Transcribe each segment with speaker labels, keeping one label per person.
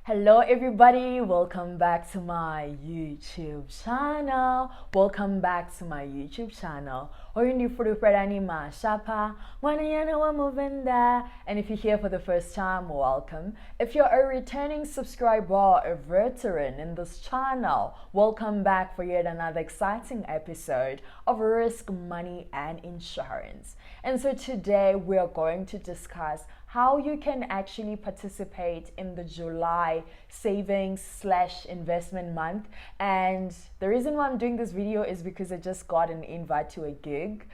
Speaker 1: Hello everybody, welcome back to my YouTube channel. Welcome back to my YouTube channel. And if you're here for the first time, welcome. If you're a returning subscriber, a veteran in this channel, welcome back for yet another exciting episode of Risk, Money and Insurance. And so today we are going to discuss how you can actually participate in the July savings/investment month. And the reason why I'm doing this video is because I just got an invite to a gig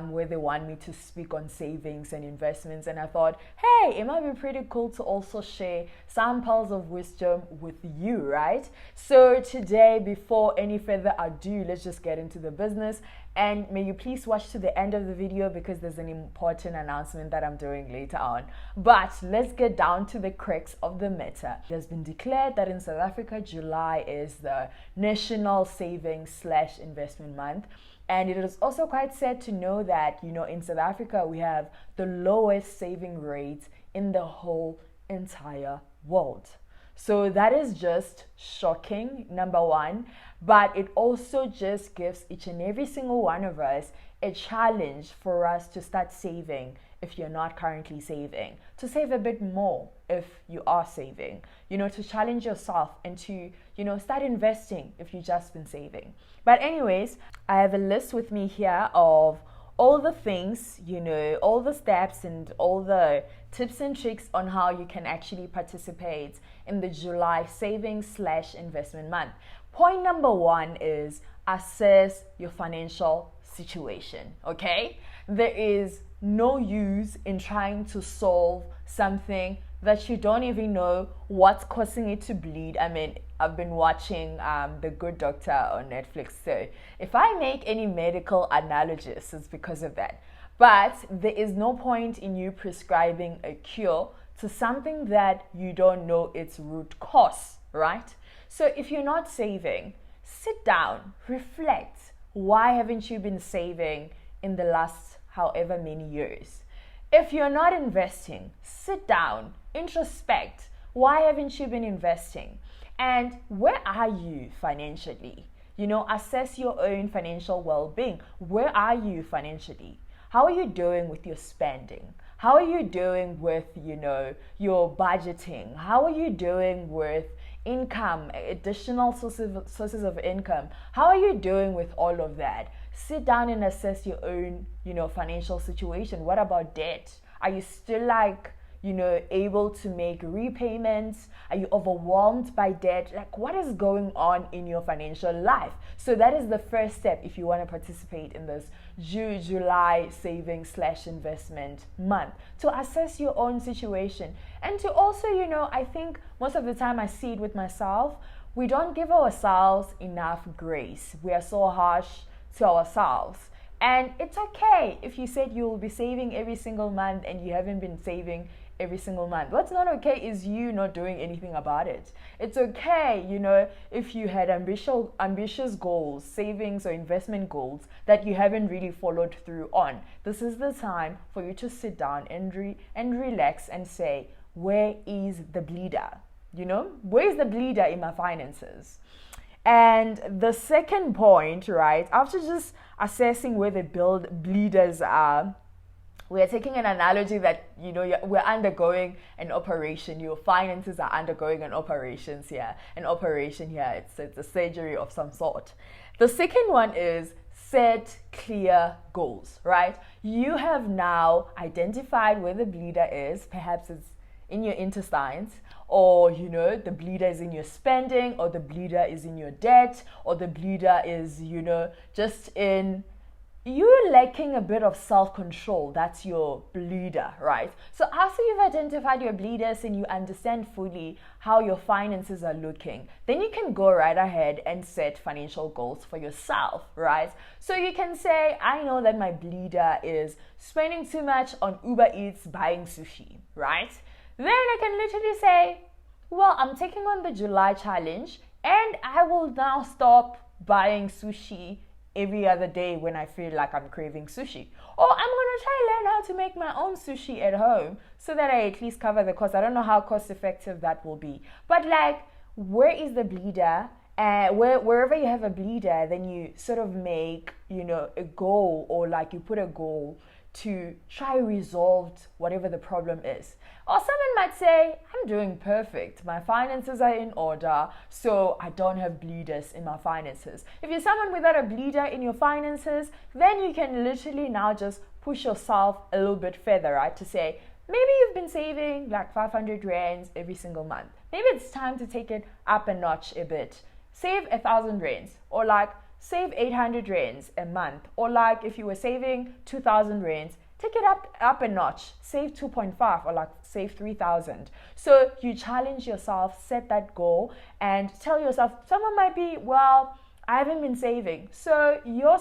Speaker 1: where they want me to speak on savings and investments, and I thought, hey, it might be pretty cool to also share some pearls of wisdom with you, right? So today, before any further ado, let's just get into the business. And may you please watch to the end of the video because there's an important announcement that I'm doing later on. But let's get down to the crux of the matter. It has been declared that in South Africa, July is the National Savings/Investment Month. And it is also quite sad to know that, in South Africa, we have the lowest saving rate in the whole entire world. So that is just shocking, number one, but it also just gives each and every single one of us a challenge for us to start saving if you're not currently saving, to save a bit more if you are saving, to challenge yourself and to, start investing if you've just been saving. But anyways, I have a list with me here of all the things, all the steps and all the tips and tricks on how you can actually participate in the July savings/investment month. Point number one is assess your financial situation, okay? There is no use in trying to solve something that you don't even know what's causing it to bleed. I mean, I've been watching The Good Doctor on Netflix, so if I make any medical analogies, it's because of that. But there is no point in you prescribing a cure to something that you don't know its root cause, right? So if you're not saving, sit down, reflect. Why haven't you been saving in the last however many years? If you're not investing, sit down, introspect. Why haven't you been investing? And where are you financially? Assess your own financial well-being. Where are you financially? How are you doing with your spending? How are you doing with, your budgeting? How are you doing with income, additional sources of income? How are you doing with all of that? Sit down and assess your own, financial situation. What about debt? Are you still able to make repayments? Are you overwhelmed by debt? What is going on in your financial life? So that is the first step if you want to participate in this July savings/investment month, to assess your own situation. And to also, I think most of the time I see it with myself, we don't give ourselves enough grace. We are so harsh to ourselves. And it's okay if you said you will be saving every single month and you haven't been saving every single month. What's not okay is you not doing anything about it. It's okay, if you had ambitious goals, savings or investment goals that you haven't really followed through on. This is the time for you to sit down and relax and say, where is the bleeder? Where is the bleeder in my finances? And the second point, right, after just assessing where the bleeders are, we are taking an analogy that, we're undergoing an operation. Your finances are undergoing an operation here. It's a surgery of some sort. The second one is set clear goals, right? You have now identified where the bleeder is. Perhaps it's in your intestines, or the bleeder is in your spending, or the bleeder is in your debt, or the bleeder is just in you lacking a bit of self-control. That's your bleeder, right? So after you've identified your bleeders and you understand fully how your finances are looking, then you can go right ahead and set financial goals for yourself, right? So you can say, I know that my bleeder is spending too much on Uber Eats, buying sushi, right? Then I can literally say, well, I'm taking on the July challenge and I will now stop buying sushi every other day when I feel like I'm craving sushi. Or I'm going to try learn how to make my own sushi at home so that I at least cover the cost. I don't know how cost effective that will be. But like, where is the bleeder? Wherever you have a bleeder, then you sort of make, a goal, or like you put a goal to try resolve whatever the problem is. Or someone might say, I'm doing perfect. My finances are in order, so I don't have bleeders in my finances. If you're someone without a bleeder in your finances, then you can literally now just push yourself a little bit further, right? To say, maybe you've been saving like 500 rands every single month. Maybe it's time to take it up a notch a bit. Save 1,000 rands, or like save 800 rands a month, or like if you were saving 2,000 rands, take it up a notch, save 2.5, or like save 3,000. So you challenge yourself, set that goal, and tell yourself, someone might be, well, I haven't been saving. So your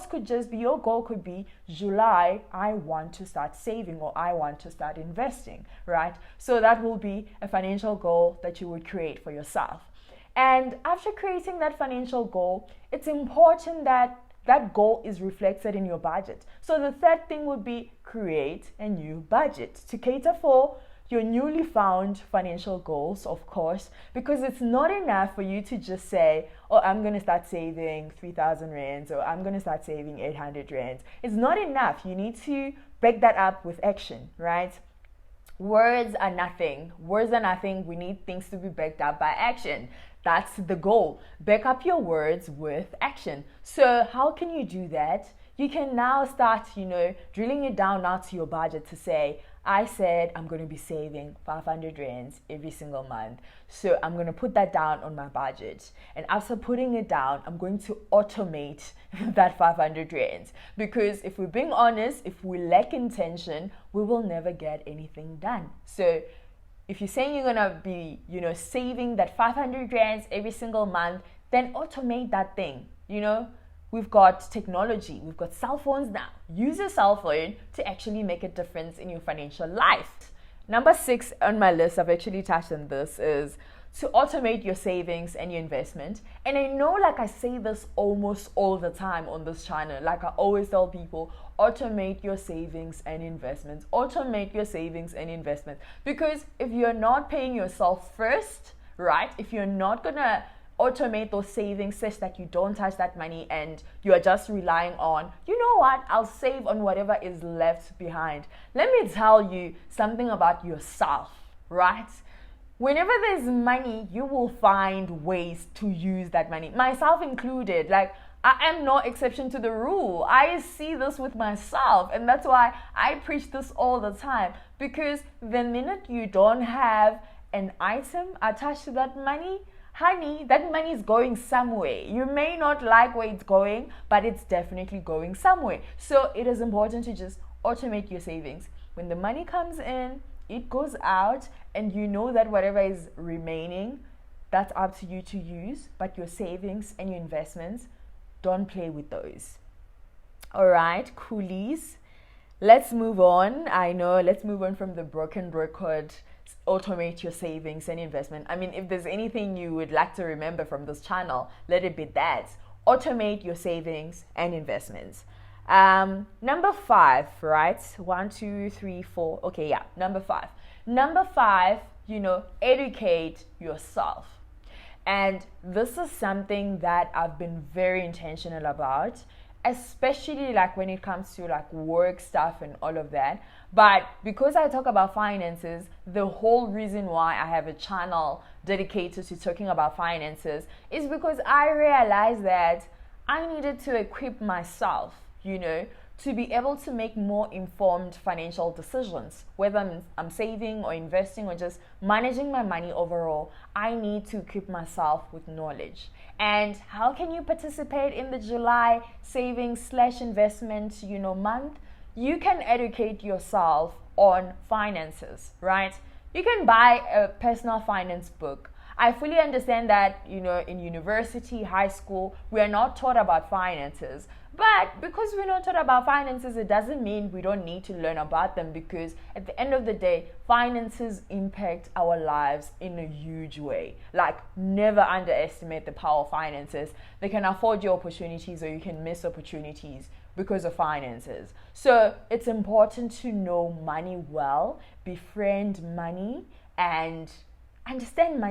Speaker 1: goal could be July, I want to start saving, or I want to start investing, right? So that will be a financial goal that you would create for yourself. And after creating that financial goal, it's important that that goal is reflected in your budget. So the third thing would be create a new budget to cater for your newly found financial goals, of course, because it's not enough for you to just say, oh, I'm going to start saving 3,000 rands, or I'm going to start saving 800 rands. It's not enough. You need to back that up with action, right? Words are nothing. Words are nothing. We need things to be backed up by action. That's the goal. Back up your words with action. So how can you do that? You can now start, drilling it down now to your budget to say, I said I'm going to be saving 500 rands every single month. So I'm going to put that down on my budget. And after putting it down, I'm going to automate that 500 rands. Because if we're being honest, if we lack intention, we will never get anything done. So if you're saying you're going to be, saving that 500 rands every single month, then automate that thing. We've got technology. We've got cell phones now. Use your cell phone to actually make a difference in your financial life. Number 6 on my list, I've actually touched on this, is to automate your savings and your investment. And I know, like I say this almost all the time on this channel, like I always tell people, automate your savings and investments. Automate your savings and investments. Because if you're not paying yourself first, right? If you're not gonna automate those savings such that you don't touch that money and you are just relying on, I'll save on whatever is left behind. Let me tell you something about yourself, right? Whenever there's money, you will find ways to use that money, myself included. Like, I am no exception to the rule. I see this with myself, and that's why I preach this all the time, because the minute you don't have an item attached to that money, honey, that money is going somewhere. You may not like where it's going, but it's definitely going somewhere. So it is important to just automate your savings. When the money comes in, it goes out, and you know that whatever is remaining, that's up to you to use. But your savings and your investments, don't play with those. All right, coolies. Let's move on. Let's move on from the broken record. Automate your savings and investment. I mean, if there's anything you would like to remember from this channel, let it be that. Automate your savings and investments. Number 5, right? 1, 2, 3, 4. Okay, yeah. Number 5. Number 5, educate yourself. And this is something that I've been very intentional about, especially like when it comes to like work stuff and all of that. But because I talk about finances, the whole reason why I have a channel dedicated to talking about finances is because I realized that I needed to equip myself, to be able to make more informed financial decisions. Whether I'm saving or investing or just managing my money overall, I need to equip myself with knowledge. And how can you participate in the July savings/investment, month? You can educate yourself on finances, right? You can buy a personal finance book. I fully understand that, in university, high school, we are not taught about finances. But because we're not taught about finances, it doesn't mean we don't need to learn about them, because at the end of the day, finances impact our lives in a huge way. Like, never underestimate the power of finances. They can afford you opportunities, or you can miss opportunities because of finances. So it's important to know money well, befriend money, and understand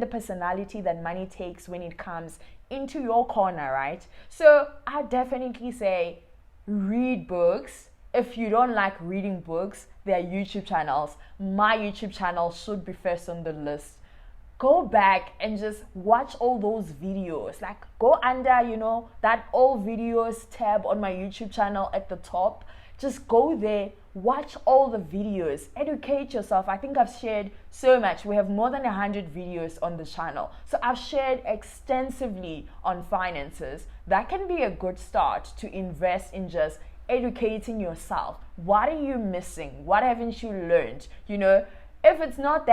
Speaker 1: the personality that money takes when it comes into your corner, right? So I definitely say read books. If you don't like reading books, there are YouTube channels. My YouTube channel should be first on the list. Go back and just watch all those videos. Like, go under, that all videos tab on my YouTube channel at the top. Just go there, watch all the videos, educate yourself. I think I've shared so much. We have more than 100 videos on the channel. So I've shared extensively on finances. That can be a good start to invest in just educating yourself. What are you missing? What haven't you learned? If it's not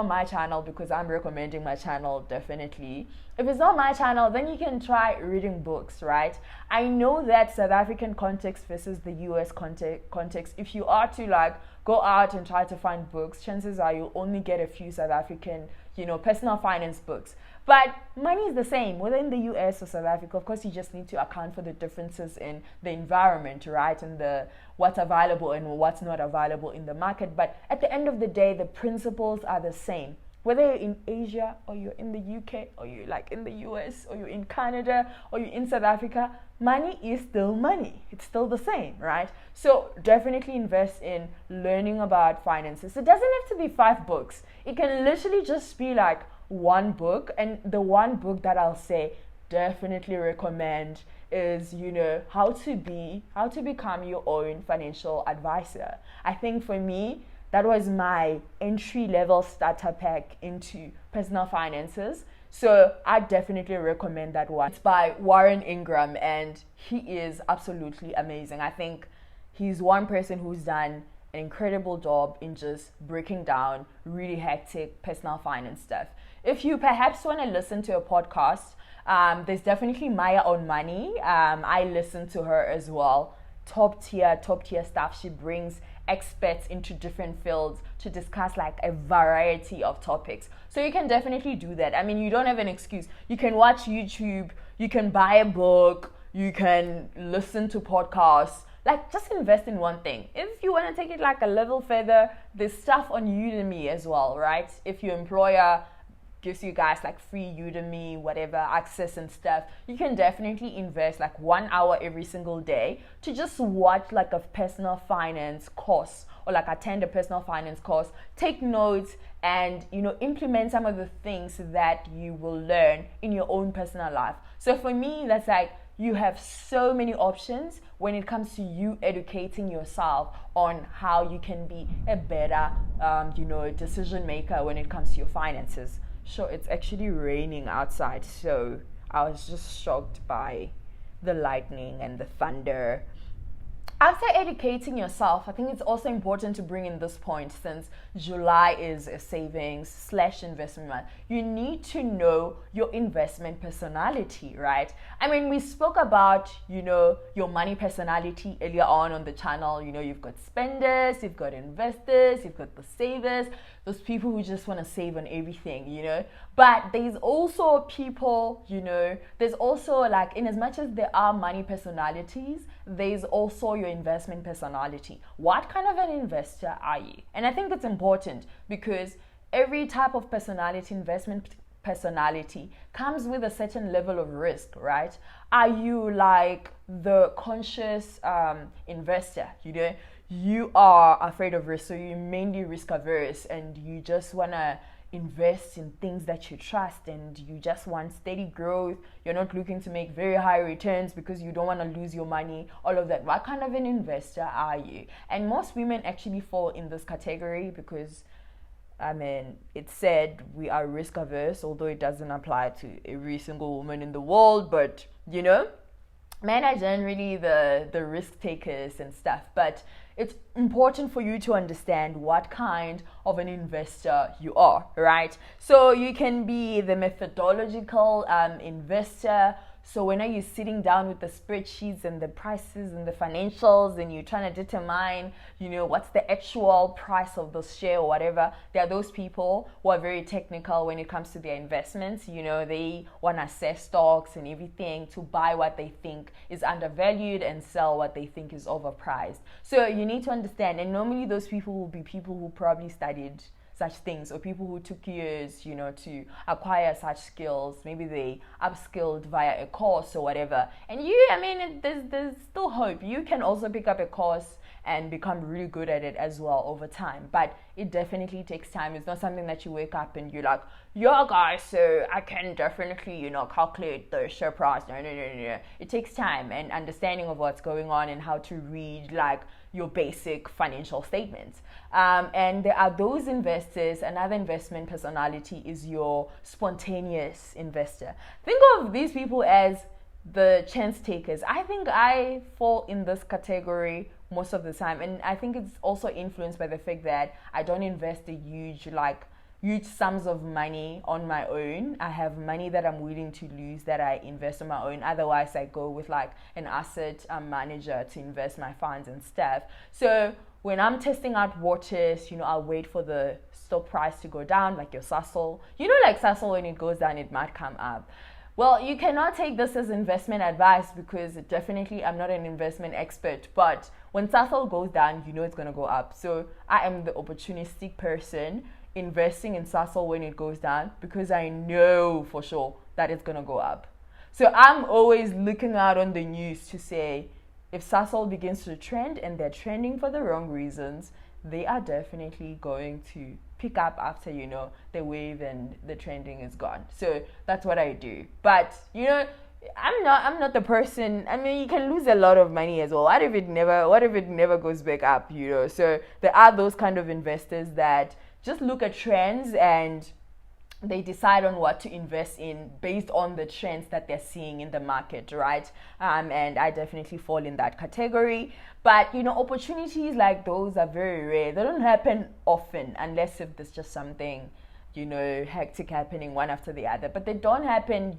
Speaker 1: my channel, because I'm recommending my channel, definitely. If it's not my channel, then you can try reading books, right? I know that South African context versus the US context, if you are to go out and try to find books, chances are you'll only get a few South African, personal finance books. But money is the same, whether in the US or South Africa. Of course, you just need to account for the differences in the environment, right? And what's available and what's not available in the market. But at the end of the day, the principles are the same. Whether you're in Asia, or you're in the UK, or you're in the US, or you're in Canada, or you're in South Africa, money is still money. It's still the same, right? So definitely invest in learning about finances. It doesn't have to be 5 books. It can literally just be one book. And the one book that I'll say definitely recommend is how to become your own financial advisor. I think for me, that was my entry-level starter pack into personal finances. So I definitely recommend that one. It's by Warren Ingram, and he is absolutely amazing. I think he's one person who's done an incredible job in just breaking down really hectic personal finance stuff. If you perhaps want to listen to a podcast, there's definitely Maya on Money. I listen to her as well. Top tier stuff. She brings experts into different fields to discuss a variety of topics. So you can definitely do that. I mean, you don't have an excuse. You can watch YouTube, you can buy a book, you can listen to podcasts. Just invest in one thing. If you want to take it a level further, there's stuff on Udemy as well, right? If your employer gives you guys free Udemy, whatever, access and stuff, you can definitely invest 1 hour every single day to just watch a personal finance course, or attend a personal finance course, take notes, and implement some of the things that you will learn in your own personal life. So for me, that's you have so many options when it comes to you educating yourself on how you can be a better decision maker when it comes to your finances. Sure, it's actually raining outside, so I was just shocked by the lightning and the thunder. After educating yourself, I think it's also important to bring in this point, since July is a savings/investment month. You need to know your investment personality, right? I mean, we spoke about, your money personality earlier on the channel. You've got spenders, you've got investors, you've got the savers, those people who just want to save on everything, But there's also people, there's also in as much as there are money personalities, there's also your investment personality. What kind of an investor are you? And I think it's important, because every type of personality, investment personality, comes with a certain level of risk, right? Are you the conscious investor? You are afraid of risk, so you're mainly risk averse, and you just want to invest in things that you trust, and you just want steady growth. You're not looking to make very high returns because you don't want to lose your money, all of that. What kind of an investor are you? And most women actually fall in this category, because it's said we are risk averse, although it doesn't apply to every single woman in the world, but men are generally the risk takers and stuff, but it's important for you to understand what kind of an investor you are, right? So you can be the methodological investor. So when are you sitting down with the spreadsheets and the prices and the financials, and you're trying to determine, what's the actual price of the share or whatever? There are those people who are very technical when it comes to their investments. They want to assess stocks and everything to buy what they think is undervalued and sell what they think is overpriced. So you need to understand, and normally those people will be people who probably studied such things, or people who took years, to acquire such skills. Maybe they upskilled via a course or whatever. And there's still hope. You can also pick up a course and become really good at it as well over time. But it definitely takes time. It's not something that you wake up and you're like, yeah, guys, so I can definitely, calculate the share price. No. It takes time and understanding of what's going on and how to read, like, your basic financial statements. And there are those investors. Another investment personality is your spontaneous investor. Think of these people as the chance takers. I think I fall in this category most of the time, and I think it's also influenced by the fact that I don't invest a huge sums of money on my own. I have money that I'm willing to lose that I invest on my own. Otherwise, I go with like an asset manager to invest my funds and stuff. So when I'm testing out waters, I'll wait for the stock price to go down, like your Sasol. Like Sasol, when it goes down, it might come up. Well, you cannot take this as investment advice, because definitely I'm not an investment expert. But when Sasol goes down, it's going to go up. So I am the opportunistic person investing in Sasol when it goes down, because I know for sure that it's going to go up. So I'm always looking out on the news to say, if Sasol begins to trend and they're trending for the wrong reasons, they are definitely going to pick up after, the wave and the trending is gone. So that's what I do. But, I'm not the person. You can lose a lot of money as well. What if it never goes back up, So there are those kind of investors that just look at trends and they decide on what to invest in based on the trends that they're seeing in the market, right? And I definitely fall in that category. But, opportunities like those are very rare. They don't happen often, unless if there's just something, hectic happening one after the other. But they don't happen,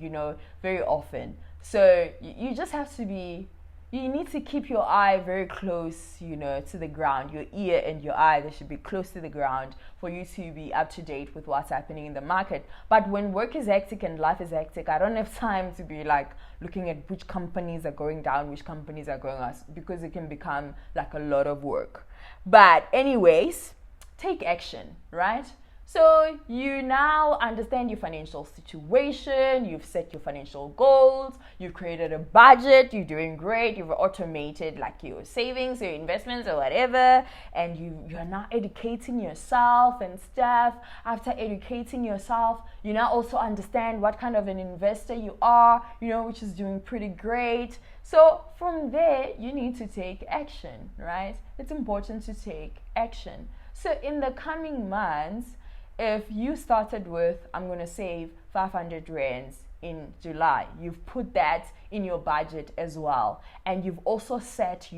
Speaker 1: very often. So you just have to be, you need to keep your eye very close, to the ground. Your ear and your eye, they should be close to the ground for you to be up to date with what's happening in the market. But when work is hectic and life is hectic, I don't have time to be like looking at which companies are going down, which companies are going up, because it can become like a lot of work. But anyways, take action, right? So you now understand your financial situation, you've set your financial goals, you've created a budget, you're doing great, you've automated like your savings, your investments or whatever, and you're now educating yourself and stuff. After educating yourself, you now also understand what kind of an investor you are, which is doing pretty great. So from there, you need to take action, right? It's important to take action. So in the coming months, if you started with, I'm going to save 500 rands in July, you've put that in your budget as well. And you've also set,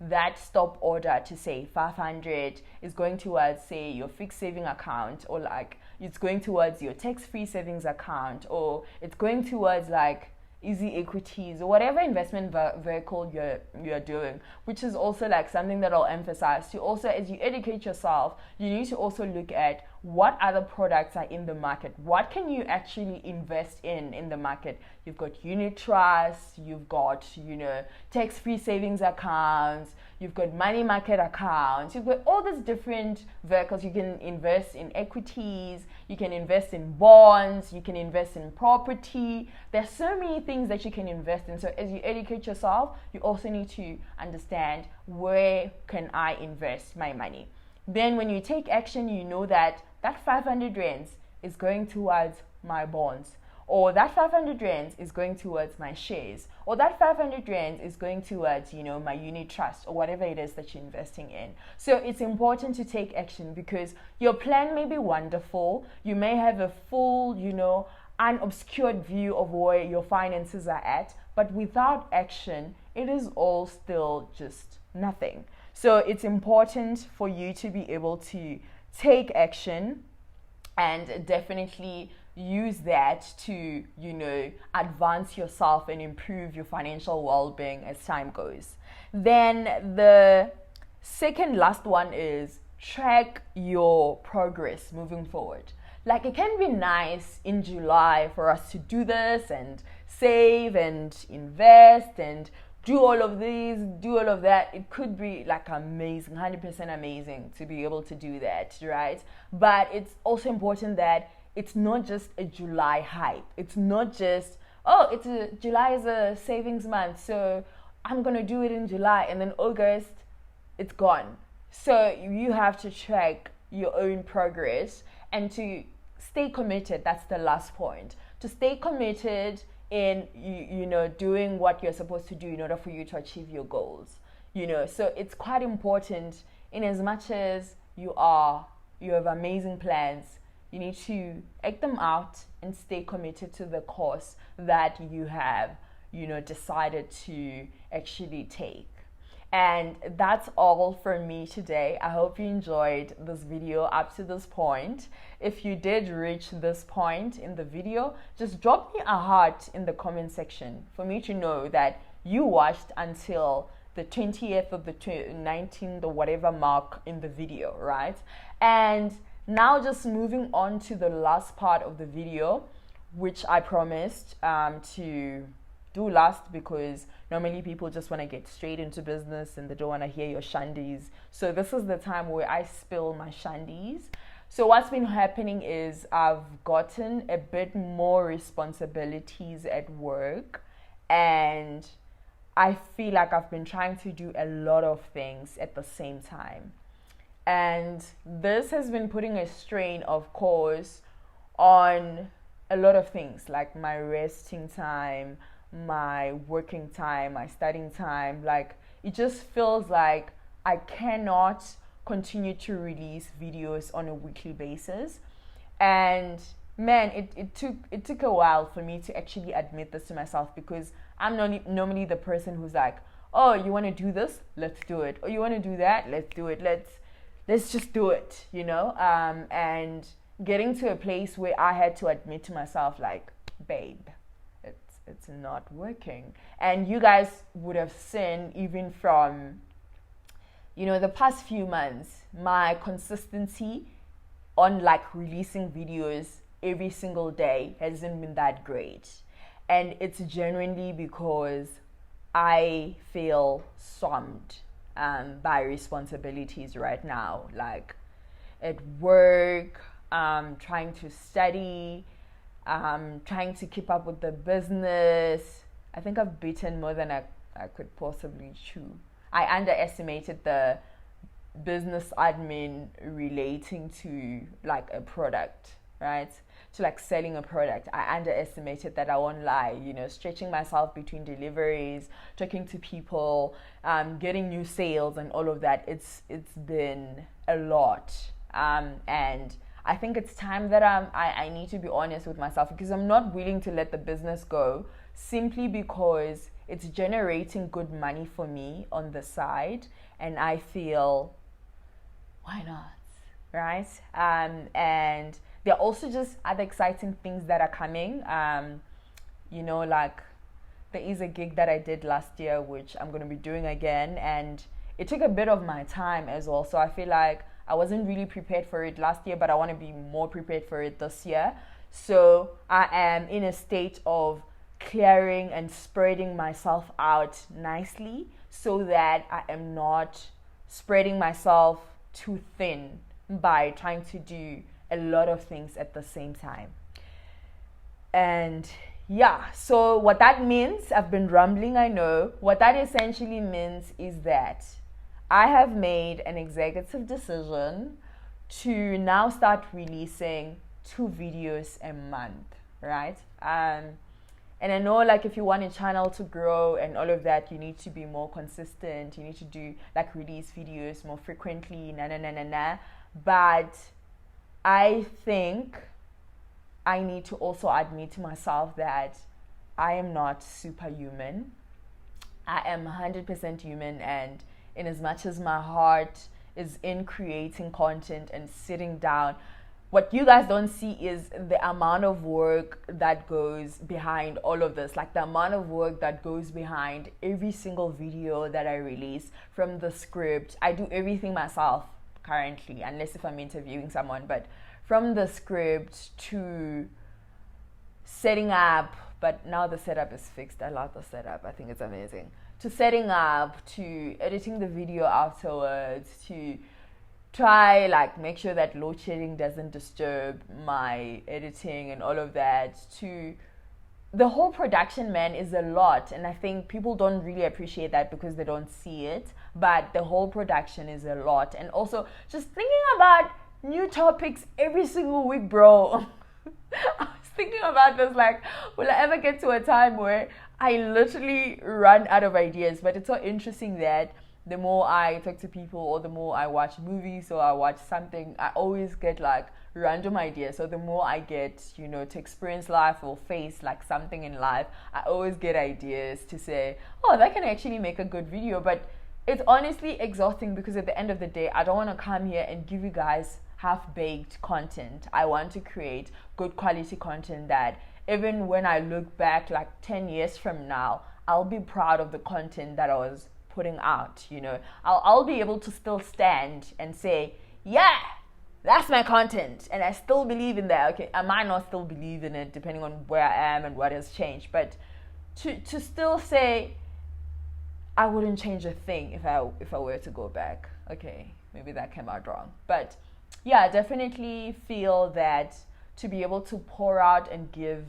Speaker 1: that stop order to say 500 is going towards, say, your fixed saving account, or like it's going towards your tax-free savings account, or it's going towards like easy equities or whatever investment vehicle you're doing, which is also like something that I'll emphasize to also, as you educate yourself, you need to also look at what other products are in the market. What can you actually invest in the market? You've got unit trusts, you've got, tax-free savings accounts, you've got money market accounts, you've got all these different vehicles. You can invest in equities, you can invest in bonds, you can invest in property. There's so many things that you can invest in. So as you educate yourself, you also need to understand, where can I invest my money? Then when you take action, you know that 500 rands is going towards my bonds, or that 500 rands is going towards my shares, or that 500 rands is going towards, my unit trust, or whatever it is that you're investing in. So it's important to take action, because your plan may be wonderful. You may have a full, unobscured view of where your finances are at, but without action, it is all still just nothing. So it's important for you to be able to take action and definitely use that to, advance yourself and improve your financial well-being as time goes. Then the second last one is track your progress moving forward. Like, it can be nice in July for us to do this and save and invest and do all of these, do all of that. It could be like amazing, 100% amazing to be able to do that, right? But it's also important that it's not just a July hype. It's not just, July is a savings month, so I'm going to do it in July, and then August, it's gone. So you have to track your own progress and to stay committed. That's the last point. To stay committed in doing what you're supposed to do in order for you to achieve your goals. So it's quite important, in as much as you have amazing plans, you need to act them out and stay committed to the course that you have decided to actually take. And that's all from me today. I hope you enjoyed this video up to this point. If you did reach this point in the video, just drop me a heart in the comment section for me to know that you watched until the 20th or the 19th or whatever mark in the video, right? And now just moving on to the last part of the video, which I promised to do last, because normally people just want to get straight into business and they don't want to hear your shandies. So this is the time where I spill my shandies. So what's been happening is I've gotten a bit more responsibilities at work, and I feel like I've been trying to do a lot of things at the same time. And this has been putting a strain, of course, on a lot of things, like my resting time, my working time, my studying time. Like, it just feels like I cannot continue to release videos on a weekly basis. And man, it took a while for me to actually admit this to myself, because I'm not normally the person who's like, oh, you want to do this, let's do it. Oh, you want to do that, let's do it. Let's just do it, and getting to a place where I had to admit to myself, like, babe, it's not working. And you guys would have seen, even from the past few months, my consistency on like releasing videos every single day hasn't been that great. And it's genuinely because I feel swamped by responsibilities right now, like at work, trying to study, trying to keep up with the business. I think I've bitten more than I could possibly chew. I underestimated the business admin relating to like a product, right? To like selling a product. I underestimated that, I won't lie, stretching myself between deliveries, talking to people, getting new sales and all of that. It's been a lot. And I think it's time that I need to be honest with myself, because I'm not willing to let the business go, simply because it's generating good money for me on the side, and I feel, why not, right? And there are also just other exciting things that are coming. Like there is a gig that I did last year, which I'm going to be doing again, and it took a bit of my time as well. So I feel like I wasn't really prepared for it last year, but I want to be more prepared for it this year. So I am in a state of clearing and spreading myself out nicely, so that I am not spreading myself too thin by trying to do a lot of things at the same time. And yeah, so what that means, I've been rambling, I know. What that essentially means is that I have made an executive decision to now start releasing 2 videos a month, right? And I know, like, if you want a channel to grow and all of that, you need to be more consistent. You need to do like release videos more frequently, But I think I need to also admit to myself that I am not superhuman. I am 100% human, and in as much as my heart is in creating content and sitting down, what you guys don't see is the amount of work that goes behind all of this, like the amount of work that goes behind every single video that I release. From the script, I do everything myself currently, unless if I'm interviewing someone, but from the script to setting up, but now the setup is fixed. I love the setup. I think it's amazing. To setting up, to editing the video afterwards, to try like make sure that load shedding doesn't disturb my editing and all of that, to the whole production, man, is a lot. And I think people don't really appreciate that because they don't see it, but the whole production is a lot. And also just thinking about new topics every single week, bro. I was thinking about this, like, will I ever get to a time where I literally run out of ideas? But it's so interesting that the more I talk to people, or the more I watch movies, or I watch something, I always get like random ideas. So the more I get, you know, to experience life or face like something in life, I always get ideas to say, oh, that can actually make a good video. But it's honestly exhausting, because at the end of the day, I don't want to come here and give you guys half-baked content. I want to create good quality content that even when I look back like 10 years from now, I'll be proud of the content that I was putting out. You know, I'll be able to still stand and say, yeah, that's my content, and I still believe in that. Okay, I might not still believe in it depending on where I am and what has changed, but to still say I wouldn't change a thing if I were to go back. Okay, maybe that came out wrong, but yeah, I definitely feel that to be able to pour out and give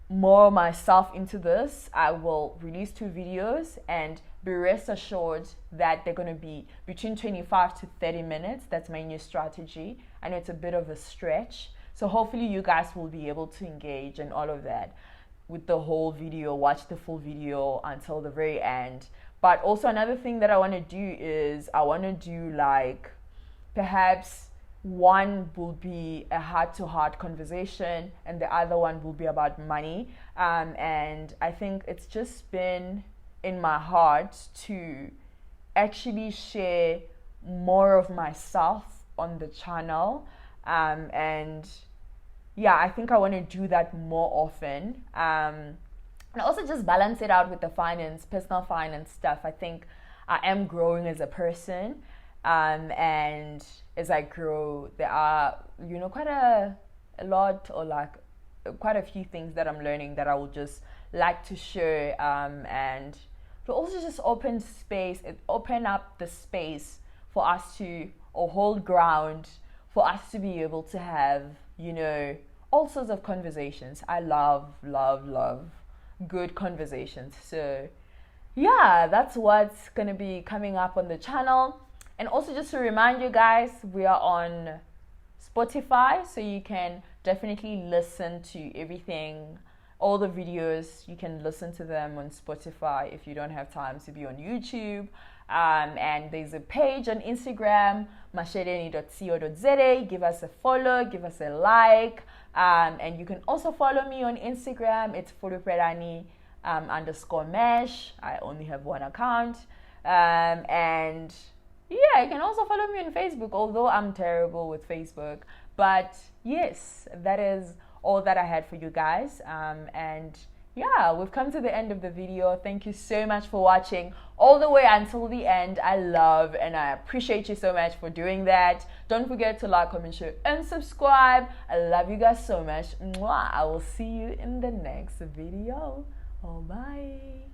Speaker 1: more myself into this, I will release 2 videos, and be rest assured that they're going to be between 25 to 30 minutes. That's my new strategy. I know it's a bit of a stretch, so hopefully you guys will be able to engage and all of that with the whole video, watch the full video until the very end. But also another thing that I want to do is I want to do like perhaps one will be a heart-to-heart conversation, and the other one will be about money. And I think it's just been in my heart to actually share more of myself on the channel. And yeah, I think I want to do that more often. And also just balance it out with the personal finance stuff. I think I am growing as a person. And as I grow, there are, you know, quite a lot, or like quite a few things that I'm learning that I would just like to share, and to also just open up the space for us to, or hold ground for us to be able to have, you know, all sorts of conversations. I love good conversations. So yeah, that's what's gonna be coming up on the channel. And also just to remind you guys, we are on Spotify, so you can definitely listen to everything, all the videos. You can listen to them on Spotify if you don't have time to be on YouTube. And there's a page on Instagram, masheleni.co.za. Give us a follow, give us a like. And you can also follow me on Instagram. It's _mesh. I only have one account. And yeah, you can also follow me on Facebook, although I'm terrible with Facebook. But yes, that is all that I had for you guys. And yeah, we've come to the end of the video. Thank you so much for watching all the way until the end. I love and I appreciate you so much for doing that. Don't forget to like, comment, share, and subscribe. I love you guys so much. Mwah. I will see you in the next video. Oh, bye.